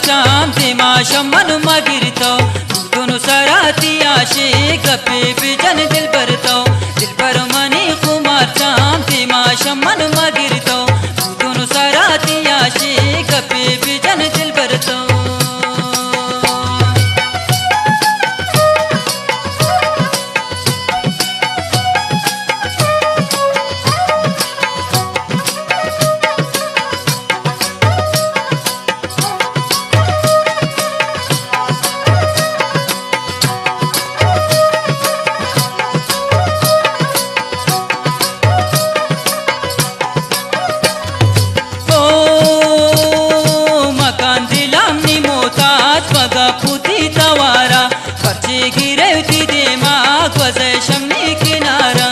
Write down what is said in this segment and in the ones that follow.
चाम तेमा शमन मगिरतो दोनों सराती आशे गपे बिजन दिल भरतो दिल पर मनी कुमार चाम तेमा शमन मगिरतो दोनों सराती आशे गपे बिजन दिल भरतो पुती तवारा पर्चे गिरवती दिमाग वजह शमनी किनारा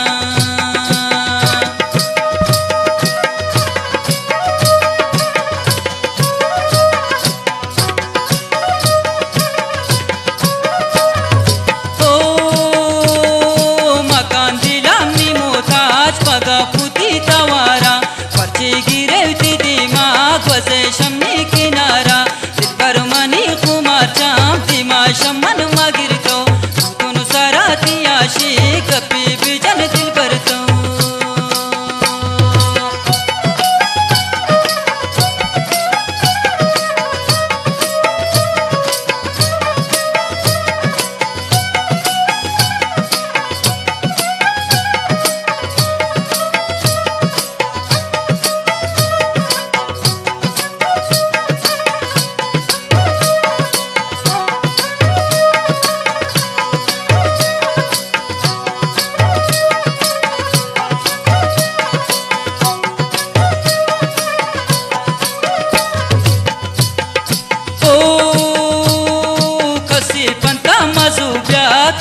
ओ मकान दिलामनी मोहताज पगा पुती तवारा पर्चे गिरवती दिमाग वजह शमनी किनारा शमन मगिरतो दोनों सराती आशे गपे बिजन दिल भरतो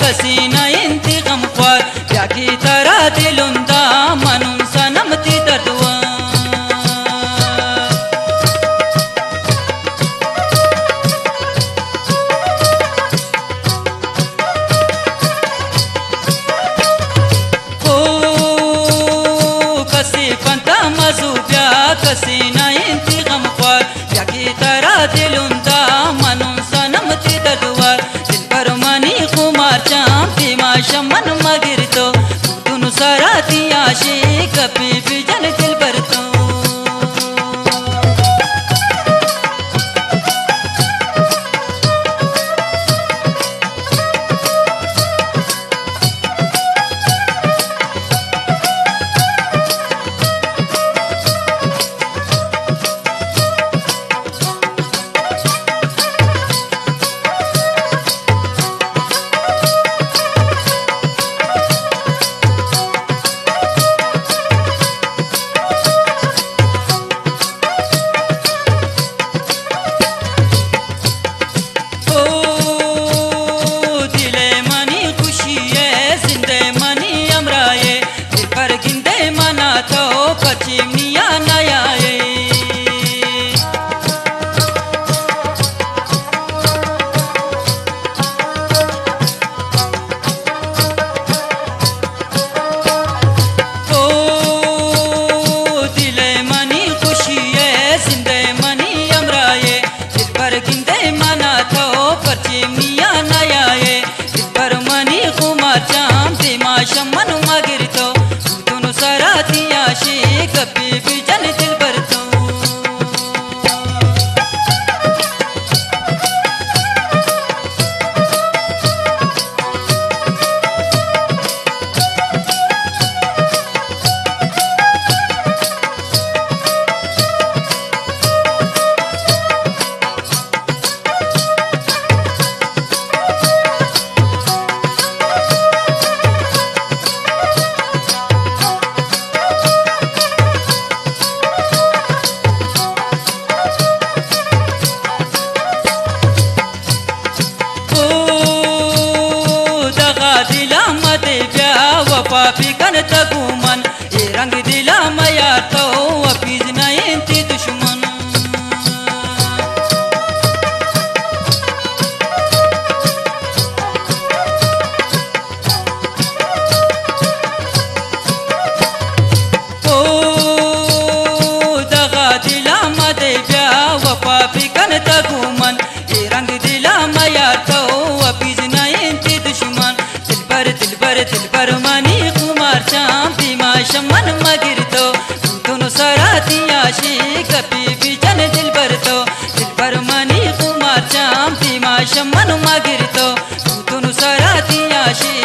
कसी न इंतगम ख्वार याकी तरह दिलुंदा मनुन सनमती दर्दवा ओ कसी पंता मजूब्या कसी न इंतगम ख्वार याकी तरह दिलुंदा मनुन सनमती दर्दवा शमन मगिरतो दोनों सराती आशे गपे बिजन दिल भरतो मिया नया ओ दिले मनी खुशी है जिंदे मनी अमराए दिल पर गिंदे मना तो पर्चे मिया नया दिल पर मनी कुमार चाम तेमा शमन मगिरतो दोनों सराती आशे गपे बिजन दिल भरतो वफा कन तगुमन ये रंग दिला मया तो अफीज नयंती दुश्मन ओ दगा दिला मदे ब्या वफा कन तगुमन सरातियाशी गपी बिचन दिल भर मनी कुमार चाम तीमा शमन मागिरतो तुनु सरातियाशी